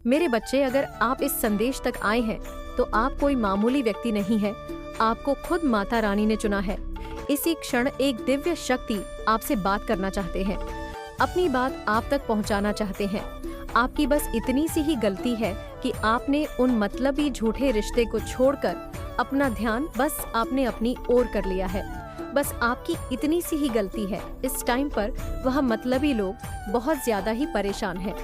मेरे बच्चे, अगर आप इस संदेश तक आए हैं तो आप कोई मामूली व्यक्ति नहीं है। आपको खुद माता रानी ने चुना है। इसी क्षण एक दिव्य शक्ति आपसे बात करना चाहते हैं, अपनी बात आप तक पहुंचाना चाहते हैं। आपकी बस इतनी सी ही गलती है कि आपने उन मतलबी झूठे रिश्ते को छोड़कर अपना ध्यान बस आपने अपनी ओर कर लिया है। बस आपकी इतनी सी ही गलती है। इस टाइम पर वह मतलबी लोग बहुत ज्यादा ही परेशान हैं।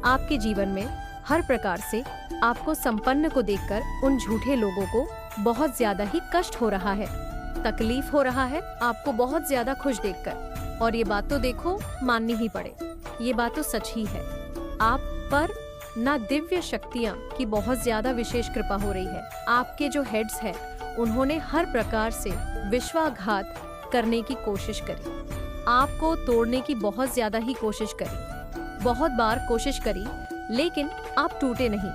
आपके जीवन में हर प्रकार से आपको संपन्न को देखकर उन झूठे लोगों को बहुत ज्यादा ही कष्ट हो रहा है, तकलीफ हो रहा है आपको बहुत ज्यादा खुश देखकर। और ये बात तो देखो, माननी ही पड़े, ये बात तो सच ही है। आप पर ना दिव्य शक्तियाँ की बहुत ज्यादा विशेष कृपा हो रही है। आपके जो हेड्स हैं उन्होंने हर प्रकार से विश्वासघात करने की कोशिश करी, आपको तोड़ने की बहुत ज्यादा ही कोशिश करी, बहुत बार कोशिश करी, लेकिन आप टूटे नहीं।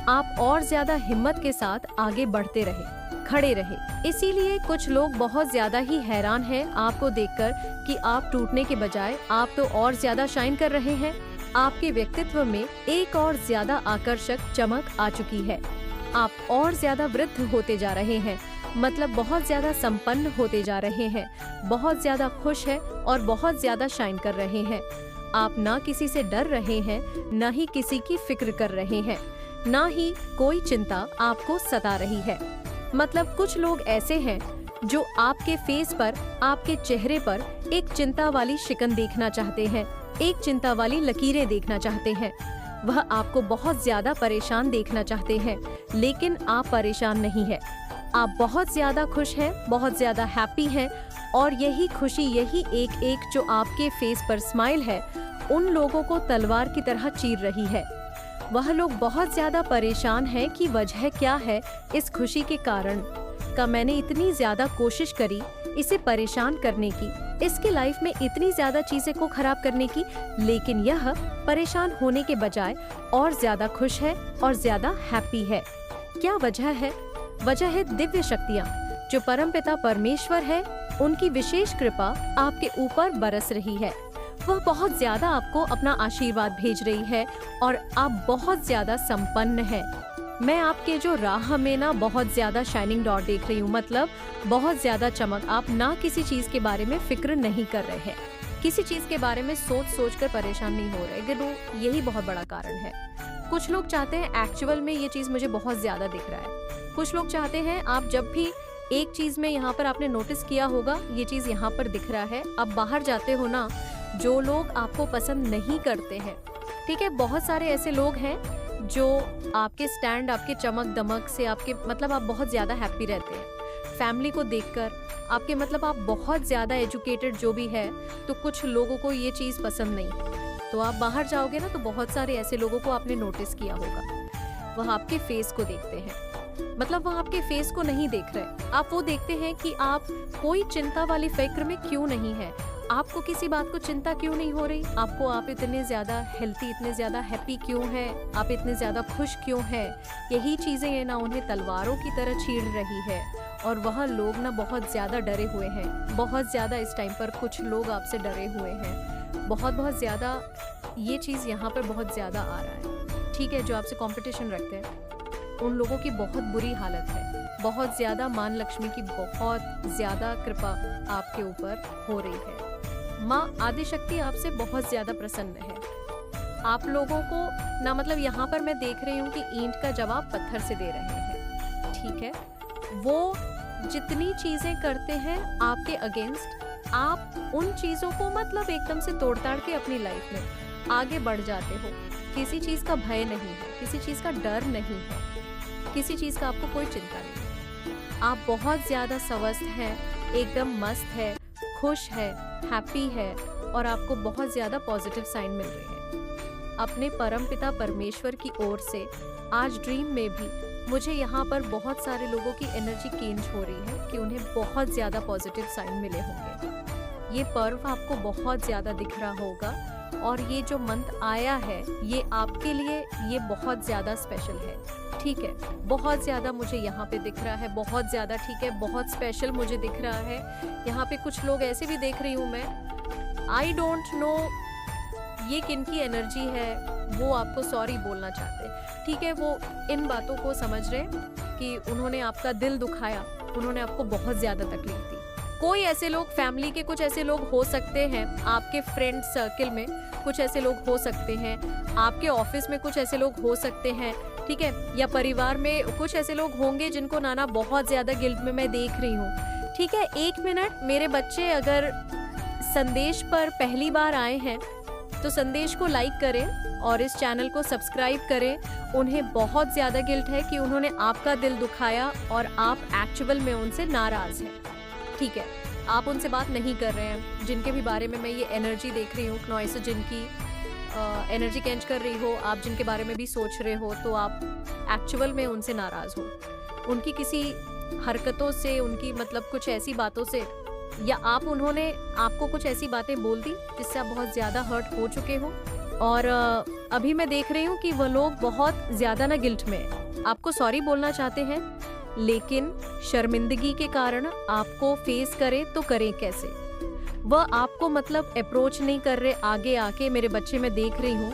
आप और ज्यादा हिम्मत के साथ आगे बढ़ते रहे, खड़े रहे। इसीलिए कुछ लोग बहुत ज्यादा ही हैरान हैं आपको देखकर कि आप टूटने के बजाय आप तो और ज्यादा शाइन कर रहे हैं। आपके व्यक्तित्व में एक और ज्यादा आकर्षक चमक आ चुकी है। आप और ज्यादा वृद्ध होते जा रहे हैं, मतलब बहुत ज्यादा संपन्न होते जा रहे हैं, बहुत ज्यादा खुश है और बहुत ज्यादा शाइन कर रहे हैं। आप ना किसी से डर रहे हैं, ना ही किसी की फिक्र कर रहे हैं, ना ही कोई चिंता आपको सता रही है। मतलब कुछ लोग ऐसे हैं जो आपके फेस पर, आपके चेहरे पर एक चिंता वाली शिकन देखना चाहते हैं, एक चिंता वाली लकीरें देखना चाहते हैं। वह आपको बहुत ज्यादा परेशान देखना चाहते हैं, लेकिन आप परेशान नहीं है। आप बहुत ज्यादा खुश हैं, बहुत ज्यादा हैप्पी हैं, और यही खुशी, यही एक एक जो आपके फेस पर स्माइल है, उन लोगों को तलवार की तरह चीर रही है। वह लोग बहुत ज्यादा परेशान हैं कि वजह क्या है इस खुशी के कारण का। मैंने इतनी ज्यादा कोशिश करी इसे परेशान करने की, इसके लाइफ में इतनी ज्यादा चीजें को खराब करने की, लेकिन यह परेशान होने के बजाय और ज्यादा खुश है और ज्यादा हैप्पी है। क्या वजह है? वजह है दिव्य शक्तियाँ, जो परमपिता परमेश्वर है, उनकी विशेष कृपा आपके ऊपर बरस रही है। वह बहुत ज्यादा आपको अपना आशीर्वाद भेज रही है और आप बहुत ज्यादा संपन्न हैं। मैं आपके जो राह में ना बहुत ज्यादा शाइनिंग डॉट देख रही हूँ, मतलब बहुत ज्यादा चमक। आप ना किसी चीज के बारे में फिक्र नहीं कर रहे हैं, किसी चीज के बारे में सोच कर परेशान नहीं हो रहे। गुरु, यही बहुत बड़ा कारण है। कुछ लोग चाहते हैं, एक्चुअल में ये चीज मुझे बहुत ज्यादा दिख रहा है, कुछ लोग चाहते हैं आप जब भी एक चीज में यहाँ पर आपने नोटिस किया होगा, ये चीज यहाँ पर दिख रहा है, अब बाहर जाते हो ना, जो लोग आपको पसंद नहीं करते हैं, ठीक है, बहुत सारे ऐसे लोग हैं जो आपके स्टैंड, आपके चमक दमक से, आपके मतलब आप बहुत ज्यादा हैप्पी रहते हैं फैमिली को देखकर, आपके मतलब आप बहुत ज्यादा एजुकेटेड जो भी है, तो कुछ लोगों को ये चीज पसंद नहीं। तो आप बाहर जाओगे ना, तो बहुत सारे ऐसे लोगों को आपने नोटिस किया होगा, वह आपके फेस को देखते हैं, मतलब वह आपके फेस को नहीं देख रहे, आप वो देखते हैं कि आप कोई चिंता वाली फिक्र में क्यों नहीं है, आपको किसी बात को चिंता क्यों नहीं हो रही, आपको आप इतने ज्यादा हेल्थी, इतने ज्यादा हैप्पी क्यों हैं, आप इतने ज्यादा खुश क्यों हैं। यही चीजें ये ना उन्हें तलवारों की तरह छीड़ रही है, और वह लोग ना बहुत ज्यादा डरे हुए हैं, बहुत ज्यादा इस टाइम पर कुछ लोग आपसे डरे हुए हैं, बहुत बहुत ज्यादा। ये चीज यहाँ पर बहुत ज्यादा आ रहा है, ठीक है, जो आपसे कॉम्पिटिशन रखते हैं उन लोगों की बहुत बुरी हालत है, बहुत ज्यादा मां लक्ष्मी की बहुत ज्यादा कृपा आपके ऊपर हो रही है। माँ आदिशक्ति आपसे बहुत ज्यादा प्रसन्न है। आप लोगों को ना, मतलब यहाँ पर मैं देख रही हूँ कि ईंट का जवाब पत्थर से दे रहे हैं, ठीक है। वो जितनी चीजें करते हैं आपके अगेंस्ट, आप उन चीजों को मतलब एकदम से तोड़ ताड़ के अपनी लाइफ में आगे बढ़ जाते हो। किसी चीज का भय नहीं है, किसी चीज का डर नहीं है, किसी चीज का आपको कोई चिंता नहीं। आप बहुत ज्यादा स्वस्थ हैं, एकदम मस्त है, खुश है, हैप्पी है, और आपको बहुत ज्यादा पॉजिटिव साइन मिल रहे हैं अपने परमपिता परमेश्वर की ओर से। आज ड्रीम में भी मुझे यहाँ पर बहुत सारे लोगों की एनर्जी चेंज हो रही है कि उन्हें बहुत ज्यादा पॉजिटिव साइन मिले होंगे। ये पर्व आपको बहुत ज्यादा दिख रहा होगा, और ये जो मंथ आया है ये आपके लिए ये बहुत ज्यादा स्पेशल है, ठीक है, बहुत ज्यादा मुझे यहाँ पे दिख रहा है, बहुत ज्यादा, ठीक है, बहुत स्पेशल मुझे दिख रहा है। यहाँ पे कुछ लोग ऐसे भी देख रही हूँ मैं, आई डोंट नो ये किनकी एनर्जी है, वो आपको सॉरी बोलना चाहते हैं। ठीक है, वो इन बातों को समझ रहे हैं कि उन्होंने आपका दिल दुखाया, उन्होंने आपको बहुत ज़्यादा तकलीफ दी। कोई ऐसे लोग, फैमिली के कुछ ऐसे लोग हो सकते हैं, आपके फ्रेंड सर्कल में कुछ ऐसे लोग हो सकते हैं, आपके ऑफिस में कुछ ऐसे लोग हो सकते हैं, ठीक है, या परिवार में कुछ ऐसे लोग होंगे जिनको नाना बहुत ज़्यादा गिल्ट में मैं देख रही हूँ। ठीक है, 1 मिनट, मेरे बच्चे अगर संदेश पर पहली बार आए हैं तो संदेश को लाइक करें और इस चैनल को सब्सक्राइब करें। उन्हें बहुत ज़्यादा गिल्ट है कि उन्होंने आपका दिल दुखाया और आप एक्चुअल में उनसे नाराज़ हैं। ठीक है, आप उनसे बात नहीं कर रहे हैं, जिनके भी बारे में मैं ये एनर्जी देख रही हूँ, नॉय से जिनकी एनर्जी कैच कर रही हो, आप जिनके बारे में भी सोच रहे हो, तो आप एक्चुअल में उनसे नाराज़ हो, उनकी किसी हरकतों से, उनकी मतलब कुछ ऐसी बातों से, या उन्होंने आपको कुछ ऐसी बातें बोल दी जिससे आप बहुत ज़्यादा हर्ट हो चुके हो। और अभी मैं देख रही हूँ कि वो लोग बहुत ज़्यादा ना गिल्ट में हैं, आपको सॉरी बोलना चाहते हैं, लेकिन शर्मिंदगी के कारण आपको फेस करें तो करें कैसे। वह आपको मतलब अप्रोच नहीं कर रहे आगे आके। मेरे बच्चे, मैं देख रही हूँ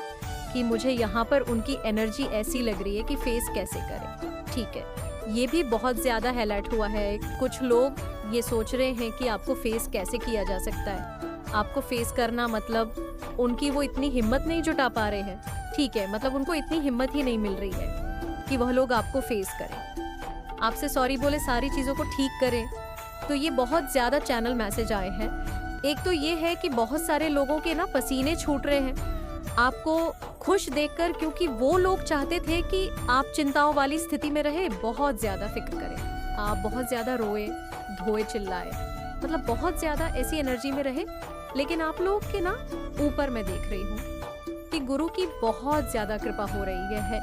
कि मुझे यहाँ पर उनकी एनर्जी ऐसी लग रही है कि फेस कैसे करें। ठीक है, ये भी बहुत ज़्यादा हाईलाइट हुआ है। कुछ लोग ये सोच रहे हैं कि आपको फेस कैसे किया जा सकता है, आपको फेस करना मतलब उनकी वो इतनी हिम्मत नहीं जुटा पा रहे हैं। ठीक है, मतलब उनको इतनी हिम्मत ही नहीं मिल रही है कि वह लोग आपको फेस करें, आपसे सॉरी बोले, सारी चीज़ों को ठीक करें। तो ये बहुत ज़्यादा चैनल मैसेज आए हैं। एक तो ये है कि बहुत सारे लोगों के ना पसीने छूट रहे हैं आपको खुश देखकर, क्योंकि वो लोग चाहते थे कि आप चिंताओं वाली स्थिति में रहे, बहुत ज़्यादा फिक्र करें, आप बहुत ज़्यादा रोए धोए चिल्लाए, मतलब बहुत ज़्यादा ऐसी एनर्जी में रहे। लेकिन आप लोग के ना ऊपर मैं देख रही हूँ कि गुरु की बहुत ज़्यादा कृपा हो रही है।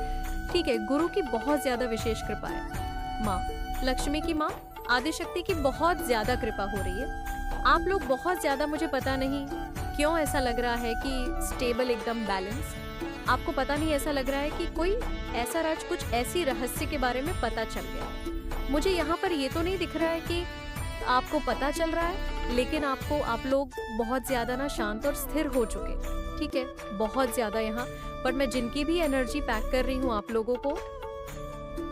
ठीक है, गुरु की बहुत ज़्यादा विशेष कृपा है, माँ लक्ष्मी की, माँ आदिशक्ति की बहुत ज़्यादा कृपा हो रही है। आप लोग बहुत ज़्यादा, मुझे पता नहीं क्यों ऐसा लग रहा है कि स्टेबल, एकदम बैलेंस। आपको पता नहीं, ऐसा लग रहा है कि कोई ऐसा राज, कुछ ऐसी रहस्य के बारे में पता चल गया। मुझे यहाँ पर ये तो नहीं दिख रहा है कि आपको पता चल रहा है, लेकिन आप लोग बहुत ज़्यादा ना शांत और स्थिर हो चुके। ठीक है, बहुत ज़्यादा यहाँ पर मैं जिनकी भी एनर्जी पैक कर रही हूँ आप लोगों को,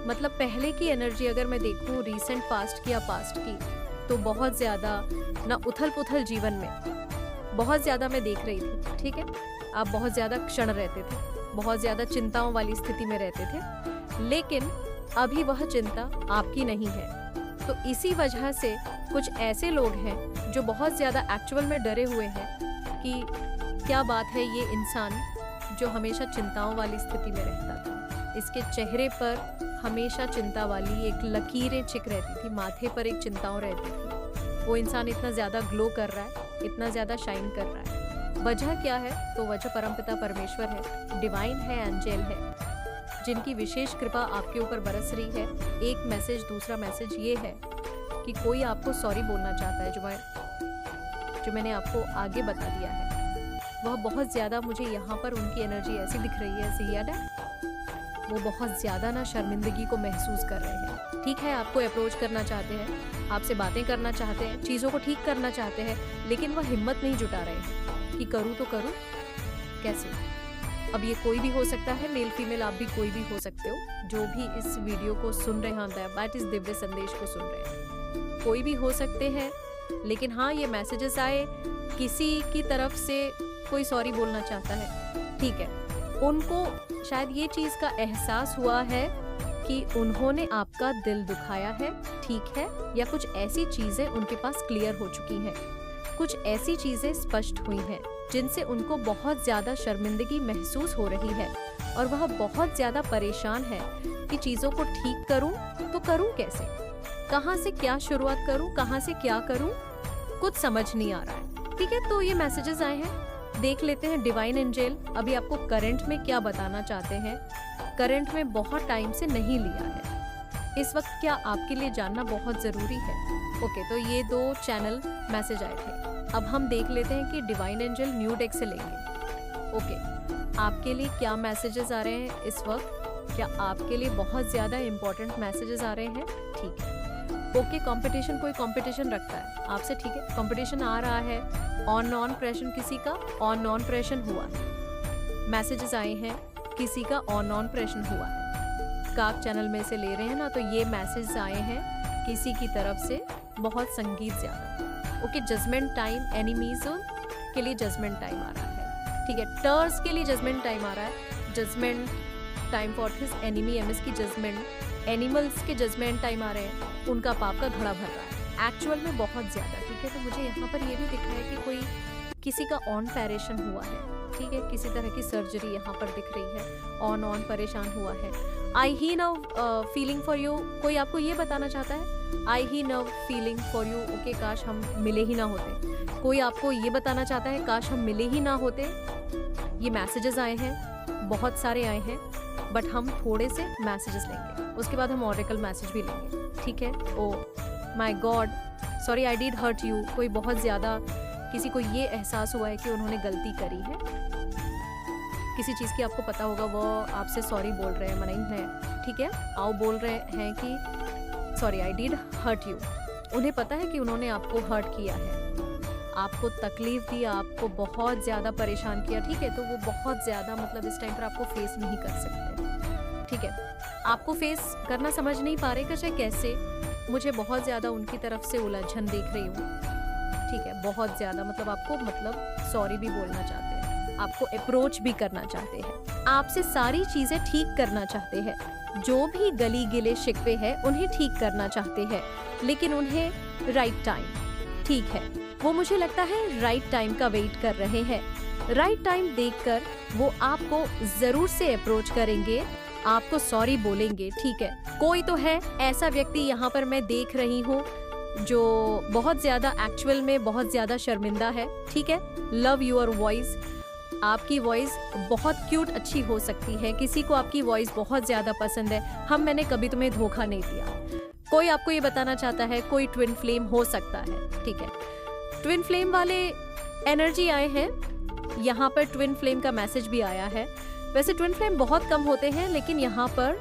मतलब पहले की एनर्जी अगर मैं देखूँ रीसेंट पास्ट की या पास्ट की, तो बहुत ज़्यादा ना उथल पुथल जीवन में बहुत ज़्यादा मैं देख रही थी। ठीक है, आप बहुत ज़्यादा क्षण रहते थे, बहुत ज़्यादा चिंताओं वाली स्थिति में रहते थे, लेकिन अभी वह चिंता आपकी नहीं है। तो इसी वजह से कुछ ऐसे लोग हैं जो बहुत ज़्यादा एक्चुअल में डरे हुए हैं कि क्या बात है, ये इंसान जो हमेशा चिंताओं वाली स्थिति में रहता था, इसके चेहरे पर हमेशा चिंता वाली एक लकीरें चिक रहती थी, माथे पर एक चिंताओं रहती थी। वो इंसान इतना ज़्यादा ग्लो कर रहा है, इतना ज़्यादा शाइन कर रहा है। वजह क्या है? तो वजह परमपिता परमेश्वर है, डिवाइन है, एंजल है, जिनकी विशेष कृपा आपके ऊपर बरस रही है। एक मैसेज, दूसरा मैसेज ये है कि कोई आपको सॉरी बोलना चाहता है, जो मैंने आपको आगे बता दिया है। वह बहुत ज़्यादा, मुझे यहाँ पर उनकी एनर्जी ऐसी दिख रही है, ऐसे याद है, वो बहुत ज़्यादा ना शर्मिंदगी को महसूस कर रहे हैं। ठीक है, आपको अप्रोच करना चाहते हैं, आपसे बातें करना चाहते हैं, चीज़ों को ठीक करना चाहते हैं, लेकिन वह हिम्मत नहीं जुटा रहे हैं कि करूँ तो करूँ कैसे। अब ये कोई भी हो सकता है, मेल फीमेल, आप भी कोई भी हो सकते हो, जो भी इस वीडियो को सुन रहे हैं, दैट इस दिव्य संदेश को सुन रहे हैं, कोई भी हो सकते हैं। लेकिन हाँ, ये मैसेजेस आए, किसी की तरफ से कोई सॉरी बोलना चाहता है। ठीक है, उनको शायद ये चीज़ का एहसास हुआ है कि उन्होंने आपका दिल दुखाया है, ठीक है, या कुछ ऐसी चीज़ें उनके पास क्लियर हो चुकी हैं, कुछ ऐसी चीज़ें स्पष्ट हुई हैं जिनसे उनको बहुत ज़्यादा शर्मिंदगी महसूस हो रही है, और वह बहुत ज़्यादा परेशान है कि चीज़ों को ठीक करूं तो करूं कैसे, कहाँ से क्या शुरुआत करूं, कहाँ से क्या करूं, कुछ समझ नहीं आ रहा है। ठीक है, तो ये मैसेजेस आए हैं, देख लेते हैं डिवाइन एंजल अभी आपको करंट में क्या बताना चाहते हैं। करंट में बहुत टाइम से नहीं लिया है, इस वक्त क्या आपके लिए जानना बहुत ज़रूरी है। ओके, तो ये 2 चैनल मैसेज आए थे। अब हम देख लेते हैं कि डिवाइन एंजल न्यू डेक से लेंगे। ओके, आपके लिए क्या मैसेजेस आ रहे हैं इस वक्त, क्या आपके लिए बहुत ज़्यादा इंपॉर्टेंट मैसेजेस आ रहे हैं। ठीक है, ओके, कंपटीशन, कोई कंपटीशन रखता है आपसे। ठीक है, कंपटीशन आ रहा है, ऑन नॉन प्रेशन, किसी का ऑन नॉन प्रेशन हुआ है। मैसेजेस आए हैं किसी का ऑन प्रेशन हुआ है। काक चैनल में से ले रहे हैं ना, तो ये मैसेज आए हैं किसी की तरफ से बहुत संगीत ज़्यादा। ओके, जजमेंट टाइम एनिमीज के लिए जजमेंट टाइम आ रहा है, ठीक है। टर्स के लिए जजमेंट टाइम आ रहा है, judgement time for his enemies की जजमेंट। एनिमल्स के जजमेंट टाइम आ रहे हैं, उनका पाप का घड़ा भर रहा है एक्चुअल में बहुत ज़्यादा, ठीक है। तो मुझे यहाँ पर ये भी दिख रहा है कि कोई किसी का ऑन पैरेशन हुआ है, ठीक है। किसी तरह की सर्जरी यहाँ पर दिख रही है, ऑन परेशान हुआ है। आई ही नव फीलिंग फॉर यू, कोई आपको ये बताना चाहता है आई ही नव फीलिंग फॉर यू। ओके, काश हम मिले ही ना होते। कोई आपको ये बताना चाहता है काश हम मिले ही ना होते। ये मैसेजेस आए हैं, बहुत सारे आए हैं, बट हम थोड़े से मैसेजेस लेंगे, उसके बाद हम ऑरेकल मैसेज भी लेंगे, ठीक है। Oh my God, sorry I did hurt you. कोई बहुत ज़्यादा किसी को ये एहसास हुआ है कि उन्होंने गलती करी है, किसी चीज़ की आपको पता होगा, वो आपसे सॉरी बोल रहे हैं, मनाइन है, ठीक है। आओ बोल रहे हैं कि sorry I did hurt you. उन्हें पता है कि उन्होंने आपको हर्ट किया है, आपको तकलीफ दी, आपको बहुत ज़्यादा परेशान किया, ठीक है। तो वो बहुत ज़्यादा मतलब इस टाइम पर आपको फेस नहीं कर सकते, ठीक है। आपको फेस करना समझ नहीं पा रहे कि कैसे। मुझे बहुत ज़्यादा उनकी तरफ से उलझन देख रही हूँ, ठीक है। बहुत ज़्यादा मतलब आपको मतलब सॉरी भी बोलना चाहते हैं, आपको अप्रोच भी करना चाहते हैं, आपसे सारी चीज़ें ठीक करना चाहते हैं, जो भी गली गिले शिकवे हैं उन्हें ठीक करना चाहते हैं, लेकिन उन्हें राइट टाइम, ठीक है, वो मुझे लगता है राइट टाइम का वेट कर रहे हैं। राइट टाइम देखकर वो आपको जरूर से अप्रोच करेंगे, आपको सॉरी बोलेंगे, ठीक है। कोई तो है ऐसा व्यक्ति यहाँ पर मैं देख रही हूँ जो बहुत ज्यादा एक्चुअल में बहुत ज्यादा शर्मिंदा है, ठीक है। लव योर वॉइस, आपकी वॉइस बहुत क्यूट अच्छी हो सकती है, किसी को आपकी वॉइस बहुत ज्यादा पसंद है। मैंने कभी तुम्हें धोखा नहीं दिया, कोई आपको ये बताना चाहता है। कोई ट्विन फ्लेम हो सकता है, ठीक है। ट्विन फ्लेम वाले एनर्जी आए हैं, यहाँ पर ट्विन फ्लेम का मैसेज भी आया है। वैसे ट्विन फ्लेम बहुत कम होते हैं, लेकिन यहाँ पर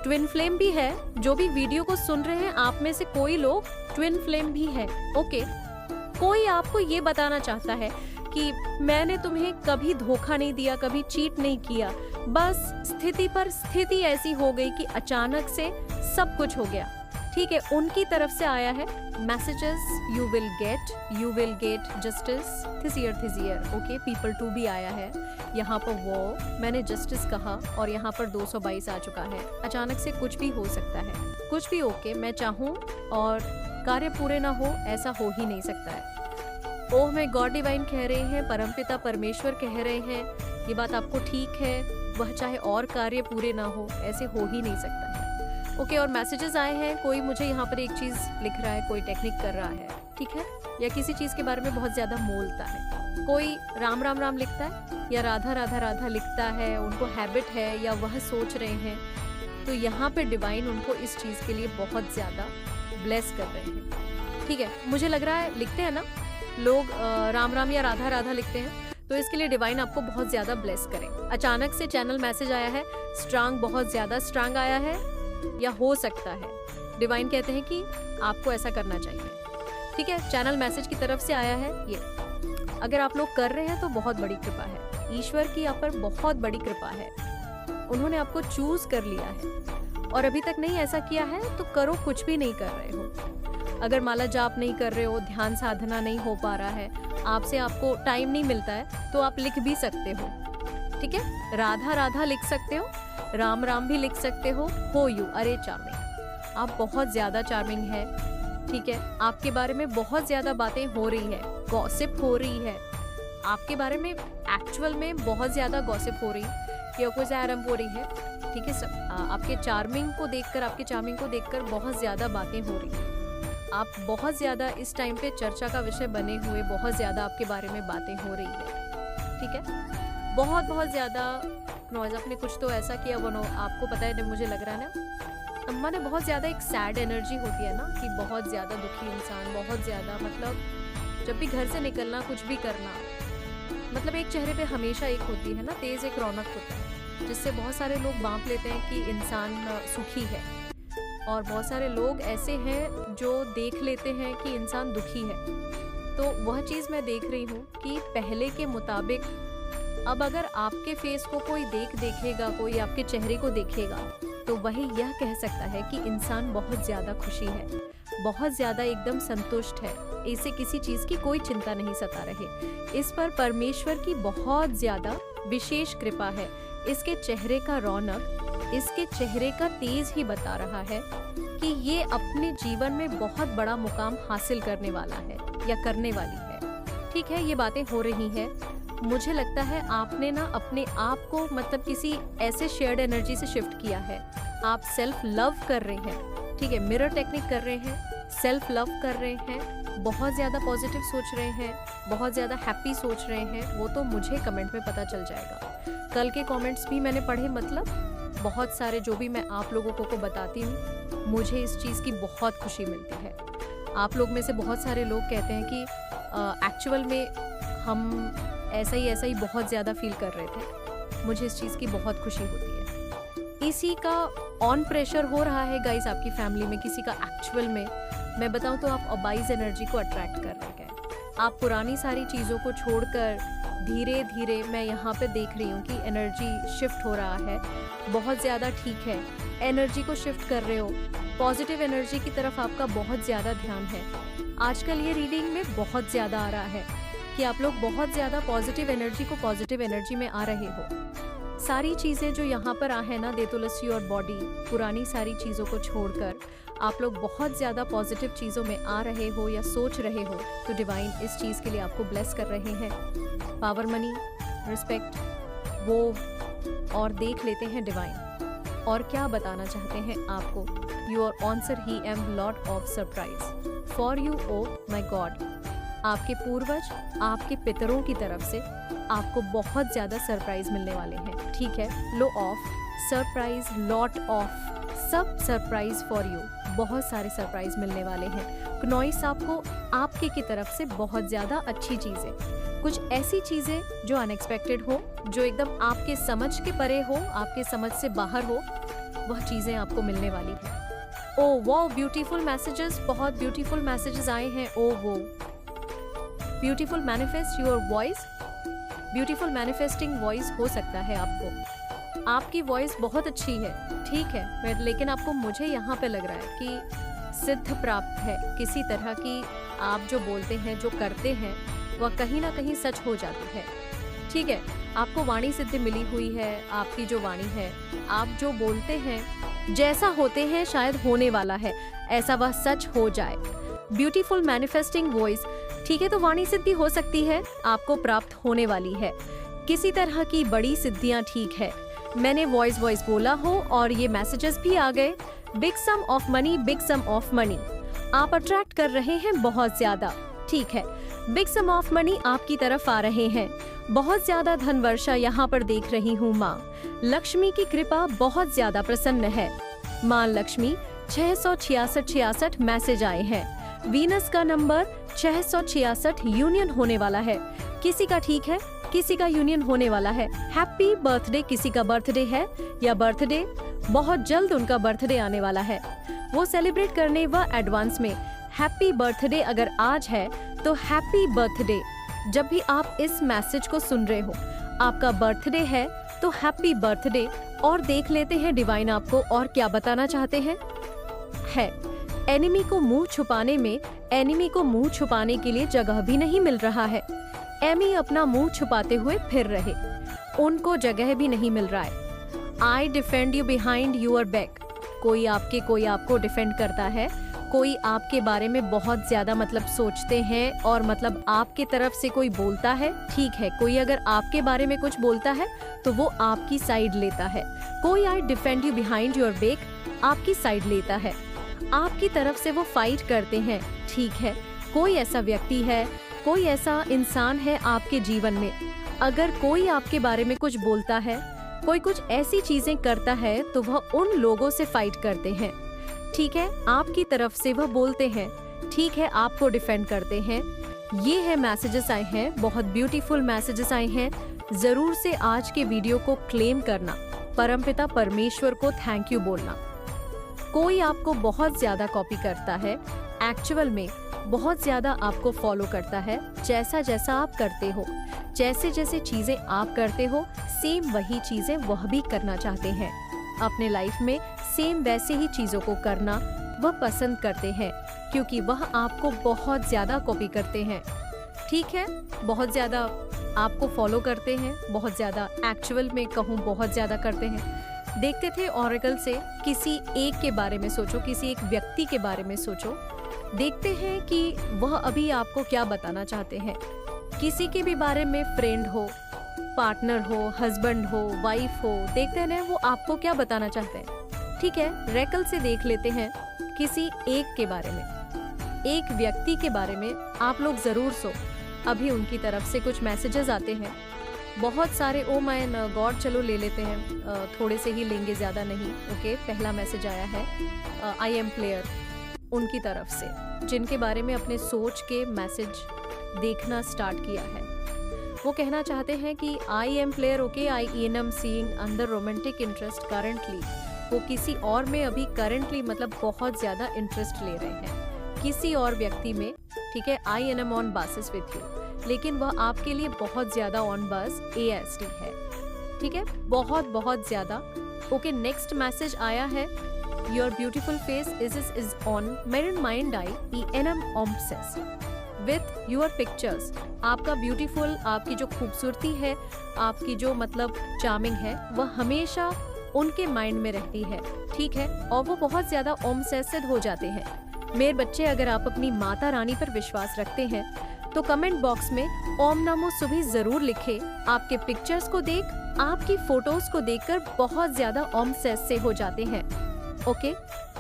ट्विन फ्लेम भी है। जो भी वीडियो को सुन रहे हैं आप में से कोई लोग ट्विन फ्लेम भी है, ओके। कोई आपको ये बताना चाहता है कि मैंने तुम्हें कभी धोखा नहीं दिया, कभी चीट नहीं किया, बस स्थिति पर स्थिति ऐसी हो गई कि अचानक से सब कुछ हो गया, ठीक है। उनकी तरफ से आया है messages, you will get justice this year, okay. People too भी आया है यहाँ पर, वो मैंने जस्टिस कहा और यहाँ पर 222 आ चुका है। अचानक से कुछ भी हो सकता है, कुछ भी, ओके। मैं चाहूँ और कार्य पूरे ना हो, ऐसा हो ही नहीं सकता है। ओह मैं गॉड डिवाइन कह रहे हैं, परमपिता परमेश्वर कह रहे हैं, ये बात आपको ठीक है, वह चाहे और कार्य पूरे ना हो, ऐसे हो ही नहीं सकता है, ओके। और मैसेजेस आए हैं, कोई मुझे यहाँ पर एक चीज़ लिख रहा है, कोई टेक्निक कर रहा है, ठीक है, या किसी चीज़ के बारे में बहुत ज़्यादा बोलता है। कोई राम राम राम लिखता है या राधा राधा राधा लिखता है, उनको हैबिट है या वह सोच रहे हैं। तो यहाँ पे डिवाइन उनको इस चीज़ के लिए बहुत ज़्यादा ब्लेस कर रहे हैं, ठीक है। मुझे लग रहा है लिखते हैं ना लोग राम राम या राधा राधा लिखते हैं, तो इसके लिए डिवाइन आपको बहुत ज़्यादा ब्लेस करें। अचानक से चैनल मैसेज आया है, स्ट्रांग, बहुत ज़्यादा स्ट्रांग आया है, या हो सकता है डिवाइन कहते हैं कि आपको ऐसा करना चाहिए, ठीक है। चैनल मैसेज की तरफ से आया है ये। अगर आप लोग कर रहे हैं तो बहुत बड़ी कृपा है, ईश्वर की आप पर बहुत बड़ी कृपा है। उन्होंने आपको चूज कर लिया है, और अभी तक नहीं ऐसा किया है तो करो, कुछ भी नहीं कर रहे हो। अगर माला जाप नहीं कर रहे हो, ध्यान साधना नहीं हो पा रहा है, आपसे आपको टाइम नहीं मिलता है, तो आप लिख भी सकते हो, ठीक है। राधा राधा लिख सकते हो, राम राम भी लिख सकते हो यू, अरे चार्मिंग, आप बहुत ज्यादा चार्मिंग है, ठीक है। आपके बारे में बहुत ज्यादा बातें हो रही है, गॉसिप हो रही है आपके बारे में, एक्चुअल में बहुत ज्यादा गॉसिप हो रही है, कुछ आरंभ हो रही है, ठीक है। आपके चार्मिंग को देखकर बहुत ज्यादा बातें हो रही है। आप बहुत ज्यादा इस टाइम पे चर्चा का विषय बने हुए, बहुत ज्यादा आपके बारे में बातें हो रही है, ठीक है। बहुत ज्यादा नॉइज, आपने कुछ तो ऐसा किया वो आपको पता है, मुझे लग रहा है ना, अम्मा ने बहुत ज़्यादा एक सैड एनर्जी होती है ना, कि बहुत ज़्यादा दुखी इंसान, बहुत ज़्यादा मतलब जब भी घर से निकलना, कुछ भी करना, मतलब एक चेहरे पे हमेशा एक होती है ना तेज़ एक रौनक होता है, जिससे बहुत सारे लोग बांप लेते हैं कि इंसान सुखी है, और बहुत सारे लोग ऐसे हैं जो देख लेते हैं कि इंसान दुखी है। तो वह चीज़ मैं देख रही हूँ कि पहले के मुताबिक अब अगर आपके फेस को कोई देखेगा, कोई आपके चेहरे को देखेगा, तो वही यह कह सकता है कि इंसान बहुत ज़्यादा खुशी है, बहुत ज़्यादा एकदम संतुष्ट है, इसे किसी चीज़ की कोई चिंता नहीं सता रहे। इस पर परमेश्वर की बहुत ज़्यादा विशेष कृपा है। इसके चेहरे का रौनक, इसके चेहरे का तेज ही बता रहा है कि ये अपने जीवन में बहुत बड़ा मुकाम हासिल करने वाला है या करने वाली है। ठीक है, ये बातें हो रही हैं। मुझे लगता है आपने ना अपने आप को मतलब किसी ऐसे शेयर्ड एनर्जी से शिफ्ट किया है। आप सेल्फ लव कर रहे हैं, ठीक है, मिरर टेक्निक कर रहे हैं, सेल्फ लव कर रहे हैं, बहुत ज़्यादा पॉजिटिव सोच रहे हैं, बहुत ज़्यादा हैप्पी सोच रहे हैं। वो तो मुझे कमेंट में पता चल जाएगा। कल के कमेंट्स भी मैंने पढ़े, मतलब बहुत सारे जो भी मैं आप लोगों को बताती हूँ, मुझे इस चीज़ की बहुत खुशी मिलती है। आप लोग में से बहुत सारे लोग कहते हैं कि एक्चुअल में हम ऐसा ही बहुत ज़्यादा फील कर रहे थे। मुझे इस चीज़ की बहुत खुशी होती है। इसी का ऑन प्रेशर हो रहा है गाइस आपकी फैमिली में, किसी का एक्चुअल में मैं बताऊं तो आप अबाइज एनर्जी को अट्रैक्ट कर रहे हैं। आप पुरानी सारी चीज़ों को छोड़कर धीरे धीरे मैं यहाँ पे देख रही हूँ कि एनर्जी शिफ्ट हो रहा है, बहुत ज़्यादा ठीक है। एनर्जी को शिफ्ट कर रहे हो, पॉजिटिव एनर्जी की तरफ आपका बहुत ज़्यादा ध्यान है। आजकल ये रीडिंग में बहुत ज़्यादा आ रहा है कि आप लोग बहुत ज़्यादा पॉजिटिव एनर्जी में आ रहे हो। सारी चीज़ें जो यहाँ पर आ है ना, दे तुलसी और बॉडी, पुरानी सारी चीज़ों को छोड़कर आप लोग बहुत ज़्यादा पॉजिटिव चीज़ों में आ रहे हो या सोच रहे हो, तो डिवाइन इस चीज़ के लिए आपको ब्लेस कर रहे हैं। पावर, मनी, रिस्पेक्ट, वो और देख लेते हैं डिवाइन और क्या बताना चाहते हैं आपको। योर आंसर ही am lot of surprise for you oh my God. आपके पूर्वज, आपके पितरों की तरफ से आपको बहुत ज़्यादा सरप्राइज मिलने वाले हैं। ठीक है, लो ऑफ सरप्राइज, लॉट ऑफ, सब सरप्राइज फॉर यू, बहुत सारे सरप्राइज मिलने वाले हैं। क्नॉइस आपको आपके की तरफ से बहुत ज़्यादा अच्छी चीज़ें, कुछ ऐसी चीज़ें जो अनएक्सपेक्टेड हो, जो एकदम आपके समझ के परे हो, आपके समझ से बाहर हो, वह चीज़ें आपको मिलने वाली है। ओ वो ब्यूटीफुल मैसेजेस, बहुत ब्यूटीफुल मैसेजेस आए हैं। ओ वो beautiful manifest your voice, beautiful manifesting voice हो सकता है आपको। आपकी वॉइस बहुत अच्छी है, ठीक है, लेकिन आपको, मुझे यहाँ पे लग रहा है कि सिद्ध प्राप्त है किसी तरह की। आप जो बोलते हैं, जो करते हैं, वह कहीं ना कहीं सच हो जाती है। ठीक है, आपको वाणी सिद्धि मिली हुई है। आपकी जो वाणी है, आप जो बोलते हैं, जैसा होते हैं शायद होने वाला है, ऐसा वह सच हो जाए। ब्यूटीफुल मैनिफेस्टिंग वॉइस, ठीक है, तो वाणी सिद्धि हो सकती है, आपको प्राप्त होने वाली है किसी तरह की बड़ी सिद्धियां। ठीक है, मैंने वॉइस बोला हो और ये मैसेजेस भी आ गए। Big sum of money, big sum of money आप अट्रैक्ट कर रहे हैं बहुत ज्यादा। ठीक है, बिग सम ऑफ मनी आपकी तरफ आ रहे हैं। बहुत ज्यादा धन वर्षा यहाँ पर देख रही हूँ। माँ लक्ष्मी की कृपा बहुत ज्यादा प्रसन्न है। माँ लक्ष्मी 666 मैसेज आए हैं। वीनस का नंबर 666 यूनियन होने वाला है। किसी का, ठीक है, किसी का यूनियन होने वाला है। हैप्पी बर्थडे, किसी का बर्थडे है या बर्थडे, बहुत जल्द उनका बर्थडे आने वाला है, वो सेलिब्रेट करने व एडवांस में। हैप्पी बर्थडे अगर आज है तो हैप्पी बर्थडे। जब भी आप इस मैसेज को सुन रहे हो, आपका बर्थडे है तो हैप्पी बर्थडे। और देख लेते हैं डिवाइन आपको और क्या बताना चाहते हैं। है एनिमी को मुंह छुपाने में, एनिमी को मुंह छुपाने के लिए जगह भी नहीं मिल रहा है। एमी अपना मुंह छुपाते हुए फिर रहे, उनको जगह भी नहीं मिल रहा है। I defend you behind your back, कोई आपको डिफेंड करता है, कोई आपके बारे में बहुत ज्यादा मतलब सोचते हैं और मतलब आपके तरफ से कोई बोलता है। ठीक है, कोई अगर आपके बारे में कुछ बोलता है तो वो आपकी साइड लेता है। कोई I defend you behind your back आपकी साइड लेता है, आपकी तरफ से वो फाइट करते हैं। ठीक है, कोई ऐसा व्यक्ति है, कोई ऐसा इंसान है आपके जीवन में, अगर कोई आपके बारे में कुछ बोलता है, कोई कुछ ऐसी चीजें करता है तो वह उन लोगों से फाइट करते हैं। ठीक है, आपकी तरफ से वह बोलते हैं, ठीक है, आपको डिफेंड करते हैं। ये है मैसेजेस आए हैं, बहुत ब्यूटीफुल मैसेजेस आए हैं। जरूर से आज के वीडियो को क्लेम करना, परमपिता परमेश्वर को थैंक यू बोलना। कोई आपको बहुत ज्यादा कॉपी करता है, एक्चुअल में बहुत ज्यादा आपको फॉलो करता है, जैसा जैसा आप करते हो। जैसे जैसे चीजें आप करते हो सेम वही चीजें वह भी करना चाहते हैं। अपने लाइफ में सेम वैसे ही चीजों को करना वह पसंद करते हैं, क्योंकि वह आपको बहुत ज्यादा कॉपी करते हैं। ठीक है, बहुत ज्यादा आपको फॉलो करते हैं, बहुत ज्यादा, एक्चुअल में कहूँ बहुत ज्यादा करते हैं। देखते थे ऑरेकल से किसी एक के बारे में सोचो, किसी एक व्यक्ति के बारे में सोचो, देखते हैं कि वह अभी आपको क्या बताना चाहते हैं। किसी के भी बारे में, फ्रेंड हो, पार्टनर हो, हस्बैंड हो, वाइफ हो, देखते हैं वो आपको क्या बताना चाहते हैं। ठीक है, रेकल से देख लेते हैं किसी एक के बारे में, एक व्यक्ति के बारे में आप लोग जरूर सो। अभी उनकी तरफ से कुछ मैसेजेस आते हैं, बहुत सारे। ओ माय गॉड, चलो ले लेते हैं, थोड़े से ही लेंगे, ज़्यादा नहीं। ओके, पहला मैसेज आया है आई एम प्लेयर उनकी तरफ से, जिनके बारे में अपने सोच के मैसेज देखना स्टार्ट किया है। वो कहना चाहते हैं कि I am player, okay, I am seeing under romantic interest currently. वो किसी और में अभी करंटली मतलब बहुत ज़्यादा इंटरेस्ट ले रहे हैं किसी और व्यक्ति में। ठीक है, I am on basis with you, लेकिन वह आपके लिए बहुत ज़्यादा ऑन बस ASD है। ठीक है, बहुत बहुत ज़्यादा। ओके, नेक्स्ट मैसेज आया है your beautiful face is on मेरिन mind I ENM obsessed with your pictures. आपका ब्यूटीफुल, आपकी जो खूबसूरती है, आपकी जो मतलब चार्मिंग है, वह हमेशा उनके माइंड में रहती है। ठीक है, और वो बहुत ज़्यादा ऑब्सेस्ड हो जाते हैं। मेरे बच्चे, अगर आप अपनी माता रानी पर विश्वास रखते हैं तो कमेंट बॉक्स में ओम नमो सुभी जरूर लिखें। आपके पिक्चर्स को देख, आपकी फोटोज को देखकर बहुत ज्यादा ऑब्सेस्ड से हो जाते हैं। ओके,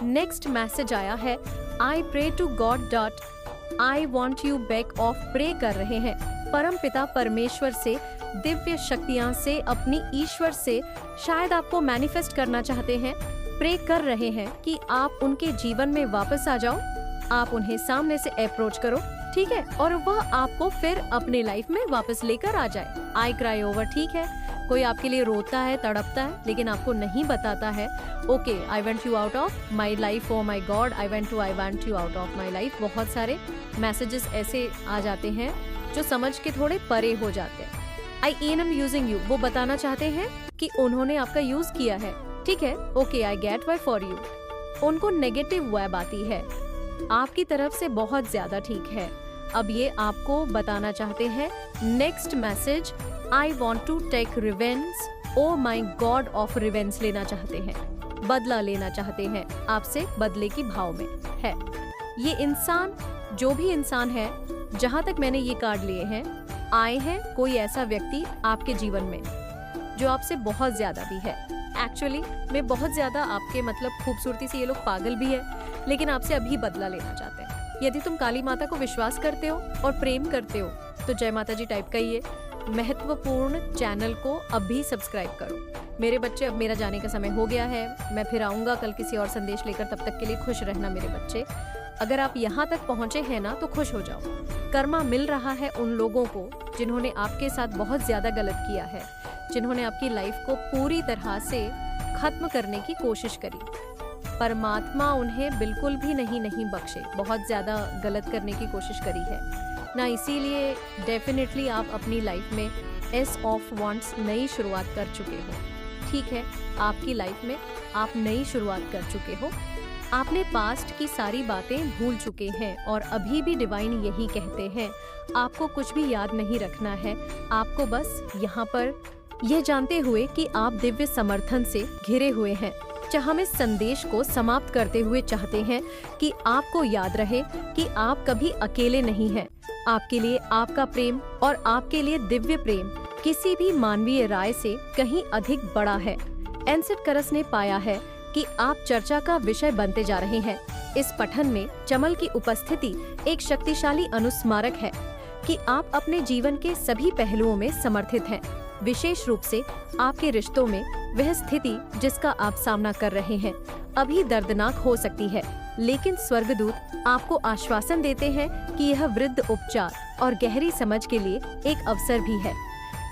नेक्स्ट मैसेज आया है I pray to God that I want you back off. Pray कर रहे हैं परम पिता परमेश्वर से, दिव्य शक्तियां से, अपनी ईश्वर से, शायद आपको मैनिफेस्ट करना चाहते हैं। प्रे कर रहे हैं कि आप उनके जीवन में वापस आ जाओ, आप उन्हें सामने से अप्रोच करो। ठीक है, और वह आपको फिर अपने लाइफ में वापस लेकर आ जाए। आई क्राई ओवर, ठीक है, कोई आपके लिए रोता है, तड़पता है, लेकिन आपको नहीं बताता है। Okay, I want you out of my life, oh my God, I want you out of my life. बहुत सारे मैसेजेस ऐसे आ जाते हैं जो समझ के थोड़े परे हो जाते हैं। आई एम यूजिंग यू, वो बताना चाहते हैं कि उन्होंने आपका यूज किया है। ठीक है, okay, I get why for you. उनको नेगेटिव वेब आती है आपकी तरफ से बहुत ज्यादा। ठीक है, अब ये आपको बताना चाहते हैं। Next message, I want to take revenge, oh my God of revenge लेना चाहते हैं, बदला लेना चाहते हैं, आपसे बदले की भाव में है। ये इंसान, जो भी इंसान है, जहां तक मैंने ये कार्ड लिए हैं, आए हैं कोई ऐसा व्यक्ति आपके जीवन में जो आपसे बहुत ज्यादा भी है। एक्चुअली मैं बहुत ज्यादा आपके मतलब खूबसूरती से ये लोग पागल भी है, लेकिन आपसे अभी बदला लेना चाहते हैं। यदि तुम काली माता को विश्वास करते हो और प्रेम करते हो तो जय माता जी टाइप करिए। महत्वपूर्ण चैनल को अभी सब्सक्राइब करो। मेरे बच्चे, अब मेरा जाने का समय हो गया है, मैं फिर आऊँगा कल किसी और संदेश लेकर। तब तक के लिए खुश रहना मेरे बच्चे। अगर आप यहाँ तक पहुँचे हैं ना तो खुश हो जाओ। कर्मा मिल रहा है उन लोगों को जिन्होंने आपके साथ बहुत ज़्यादा गलत किया है, जिन्होंने आपकी लाइफ को पूरी तरह से खत्म करने की कोशिश करी। परमात्मा उन्हें बिल्कुल भी नहीं बख्शे, बहुत ज़्यादा गलत करने की कोशिश करी है ना। इसीलिए डेफिनेटली आप अपनी लाइफ में एस ऑफ वांट्स नई शुरुआत कर चुके हो। ठीक है, आपकी लाइफ में आप नई शुरुआत कर चुके हो। आपने पास्ट की सारी बातें भूल चुके हैं और अभी भी डिवाइन यही कहते हैं, आपको कुछ भी याद नहीं रखना है। आपको बस यहाँ पर यह जानते हुए कि आप दिव्य समर्थन से घिरे हुए हैं। हम इस संदेश को समाप्त करते हुए चाहते हैं कि आपको याद रहे कि आप कभी अकेले नहीं हैं। आपके लिए आपका प्रेम और आपके लिए दिव्य प्रेम किसी भी मानवीय राय से कहीं अधिक बड़ा है। एनसेट करस ने पाया है कि आप चर्चा का विषय बनते जा रहे हैं। इस पठन में चमल की उपस्थिति एक शक्तिशाली अनुस्मारक है कि आप अपने जीवन के सभी पहलुओं में समर्थित हैं। विशेष रूप से आपके रिश्तों में वह स्थिति जिसका आप सामना कर रहे हैं अभी दर्दनाक हो सकती है, लेकिन स्वर्गदूत आपको आश्वासन देते हैं कि यह वृद्ध उपचार और गहरी समझ के लिए एक अवसर भी है।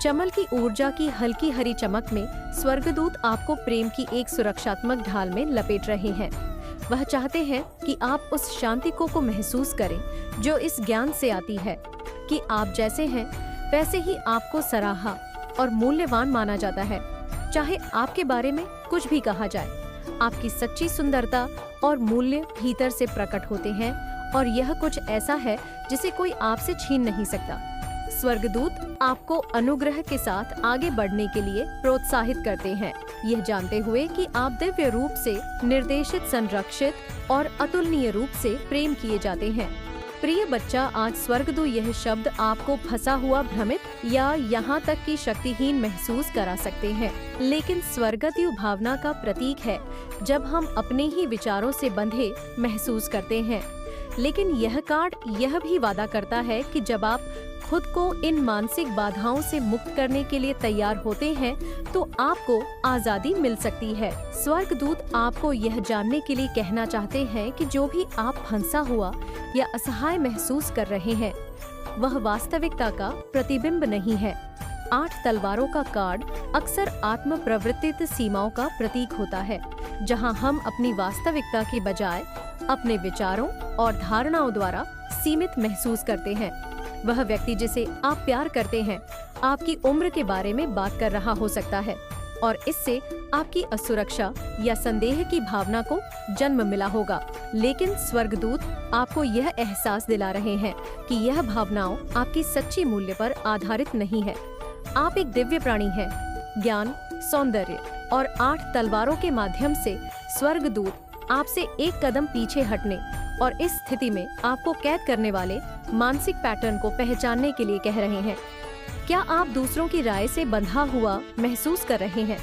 चमल की ऊर्जा की हल्की हरी चमक में स्वर्गदूत आपको प्रेम की एक सुरक्षात्मक ढाल में लपेट रहे हैं। वह चाहते हैं कि आप उस शांति को महसूस करें जो इस ज्ञान से आती है कि आप जैसे हैं वैसे ही आपको सराहा और मूल्यवान माना जाता है, चाहे आपके बारे में कुछ भी कहा जाए। आपकी सच्ची सुंदरता और मूल्य भीतर से प्रकट होते हैं और यह कुछ ऐसा है जिसे कोई आपसे छीन नहीं सकता। स्वर्गदूत आपको अनुग्रह के साथ आगे बढ़ने के लिए प्रोत्साहित करते हैं, यह जानते हुए कि आप दिव्य रूप से निर्देशित, संरक्षित और अतुलनीय रूप से प्रेम किए जाते हैं। प्रिय बच्चा, आज स्वर्गदूत यह शब्द आपको फंसा हुआ, भ्रमित या यहाँ तक कि शक्तिहीन महसूस करा सकते हैं, लेकिन स्वर्गदूत भावना का प्रतीक है जब हम अपने ही विचारों से बंधे महसूस करते हैं। लेकिन यह कार्ड यह भी वादा करता है कि जब आप खुद को इन मानसिक बाधाओं से मुक्त करने के लिए तैयार होते हैं तो आपको आजादी मिल सकती है। स्वर्गदूत आपको यह जानने के लिए कहना चाहते हैं कि जो भी आप फंसा हुआ या असहाय महसूस कर रहे हैं वह वास्तविकता का प्रतिबिंब नहीं है। 8 तलवारों का कार्ड अक्सर आत्म प्रवृत्तित सीमाओं का प्रतीक होता है, जहां हम अपनी वास्तविकता के बजाय अपने विचारों और धारणाओं द्वारा सीमित महसूस करते हैं। वह व्यक्ति जिसे आप प्यार करते हैं आपकी उम्र के बारे में बात कर रहा हो सकता है और इससे आपकी असुरक्षा या संदेह की भावना को जन्म मिला होगा। लेकिन स्वर्गदूत आपको यह एहसास दिला रहे हैं कि यह भावनाओं आपकी सच्ची मूल्य पर आधारित नहीं है। आप एक दिव्य प्राणी हैं। ज्ञान, सौंदर्य और 8 तलवारों के माध्यम से स्वर्गदूत आपसे एक कदम पीछे हटने और इस स्थिति में आपको कैद करने वाले मानसिक पैटर्न को पहचानने के लिए कह रहे हैं। क्या आप दूसरों की राय से बंधा हुआ महसूस कर रहे हैं?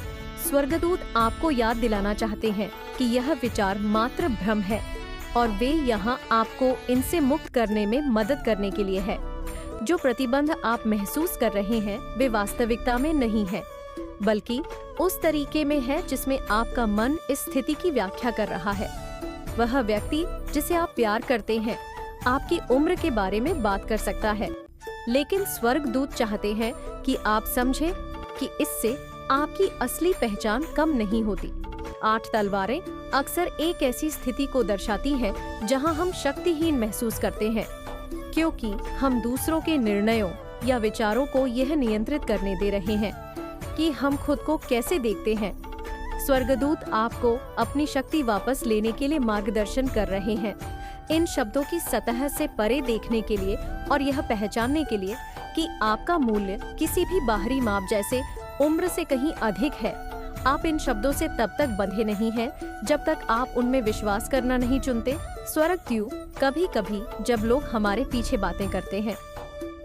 स्वर्गदूत आपको याद दिलाना चाहते हैं कि यह विचार मात्र भ्रम है और वे यहाँ आपको इनसे मुक्त करने में मदद करने के लिए है। जो प्रतिबंध आप महसूस कर रहे हैं वे वास्तविकता में नहीं है, बल्कि उस तरीके में है जिसमें आपका मन इस स्थिति की व्याख्या कर रहा है। वह व्यक्ति जिसे आप प्यार करते हैं आपकी उम्र के बारे में बात कर सकता है, लेकिन स्वर्गदूत चाहते हैं कि आप समझें कि इससे आपकी असली पहचान कम नहीं होती। 8 तलवारें अक्सर एक ऐसी स्थिति को दर्शाती हैं जहां हम शक्तिहीन महसूस करते हैं, क्योंकि हम दूसरों के निर्णयों या विचारों को यह नियंत्रित करने दे रहे हैं कि हम खुद को कैसे देखते हैं। स्वर्गदूत आपको अपनी शक्ति वापस लेने के लिए मार्गदर्शन कर रहे हैं, इन शब्दों की सतह से परे देखने के लिए और यह पहचानने के लिए कि आपका मूल्य किसी भी बाहरी माप जैसे उम्र से कहीं अधिक है। आप इन शब्दों से तब तक बंधे नहीं हैं जब तक आप उनमें विश्वास करना नहीं चुनते। स्वर्गदूत कभी कभी जब लोग हमारे पीछे बातें करते हैं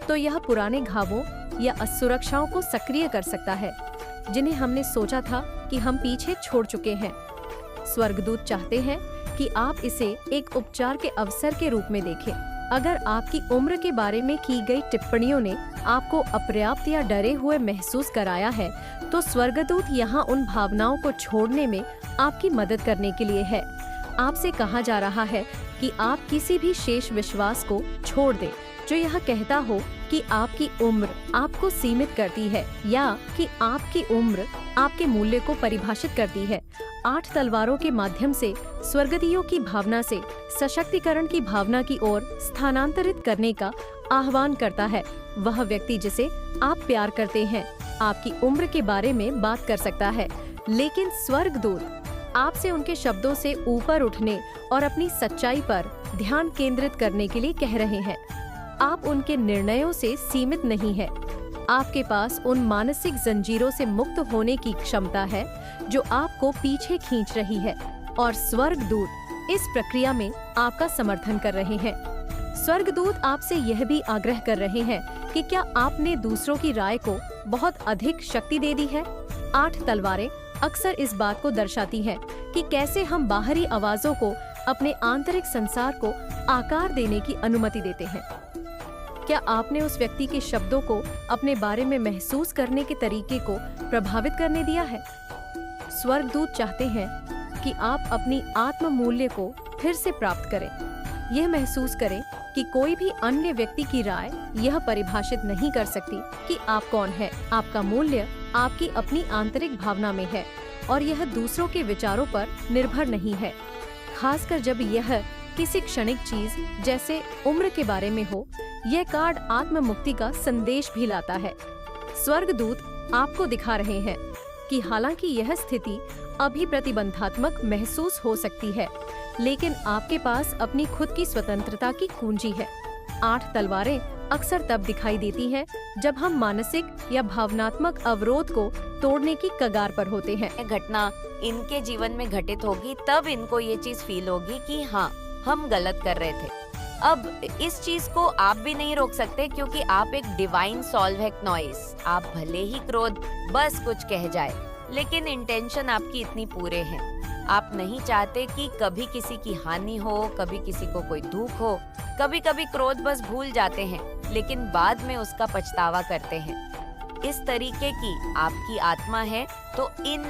तो यह पुराने घावों या असुरक्षाओं को सक्रिय कर सकता है जिन्हें हमने सोचा था कि हम पीछे छोड़ चुके हैं। स्वर्गदूत चाहते हैं कि आप इसे एक उपचार के अवसर के रूप में देखें। अगर आपकी उम्र के बारे में की गई टिप्पणियों ने आपको अपर्याप्त या डरे हुए महसूस कराया है तो स्वर्गदूत यहाँ उन भावनाओं को छोड़ने में आपकी मदद करने के लिए है। आपसे कहा जा रहा है कि आप किसी भी शेष विश्वास को छोड़ दें जो यह कहता हो कि आपकी उम्र आपको सीमित करती है या कि आपकी उम्र आपके मूल्य को परिभाषित करती है। 8 तलवारों के माध्यम से स्वर्गदूतों की भावना से सशक्तिकरण की भावना की ओर स्थानांतरित करने का आह्वान करता है। वह व्यक्ति जिसे आप प्यार करते हैं आपकी उम्र के बारे में बात कर सकता है, लेकिन स्वर्गदूत आपसे उनके शब्दों से ऊपर उठने और अपनी सच्चाई पर ध्यान केंद्रित करने के लिए कह रहे हैं। आप उनके निर्णयों से सीमित नहीं है। आपके पास उन मानसिक जंजीरों से मुक्त होने की क्षमता है जो आपको पीछे खींच रही है और स्वर्गदूत इस प्रक्रिया में आपका समर्थन कर रहे हैं। स्वर्गदूत आपसे यह भी आग्रह कर रहे हैं कि क्या आपने दूसरों की राय को बहुत अधिक शक्ति दे दी है। 8 तलवारें अक्सर इस बात को दर्शाती हैं कि कैसे हम बाहरी आवाजों को अपने आंतरिक संसार को आकार देने की अनुमति देते हैं। क्या आपने उस व्यक्ति के शब्दों को अपने बारे में महसूस करने के तरीके को प्रभावित करने दिया है। स्वर्गदूत चाहते हैं कि आप अपनी आत्म मूल्य को फिर से प्राप्त करें। यह महसूस करें कि कोई भी अन्य व्यक्ति की राय यह परिभाषित नहीं कर सकती कि आप कौन हैं। आपका मूल्य आपकी अपनी आंतरिक भावना में है और यह दूसरों के विचारों पर निर्भर नहीं है, खासकर जब यह किसी क्षणिक चीज जैसे उम्र के बारे में हो यह कार्ड आत्म मुक्ति का संदेश भी लाता है। स्वर्गदूत आपको दिखा रहे हैं कि हालांकि यह स्थिति अभी प्रतिबंधात्मक महसूस हो सकती है, लेकिन आपके पास अपनी खुद की स्वतंत्रता की कुंजी है। 8 तलवारें अक्सर तब दिखाई देती हैं जब हम मानसिक या भावनात्मक अवरोध को तोड़ने की कगार पर होते हैं। ये घटना इनके जीवन में घटित होगी, तब इनको ये चीज फील होगी कि हाँ, हम गलत कर रहे थे। अब इस चीज को आप भी नहीं रोक सकते, क्योंकि आप एक डिवाइन सॉल्वेट नॉइस। आप भले ही क्रोध बस कुछ कह जाए, लेकिन इंटेंशन आपकी इतनी पूरे हैं। आप नहीं चाहते कि कभी किसी की हानि हो, कभी किसी को कोई दुख हो। कभी कभी क्रोध बस भूल जाते हैं, लेकिन बाद में उसका पछतावा करते हैं। इस तरीके की आपकी आत्मा है, तो इन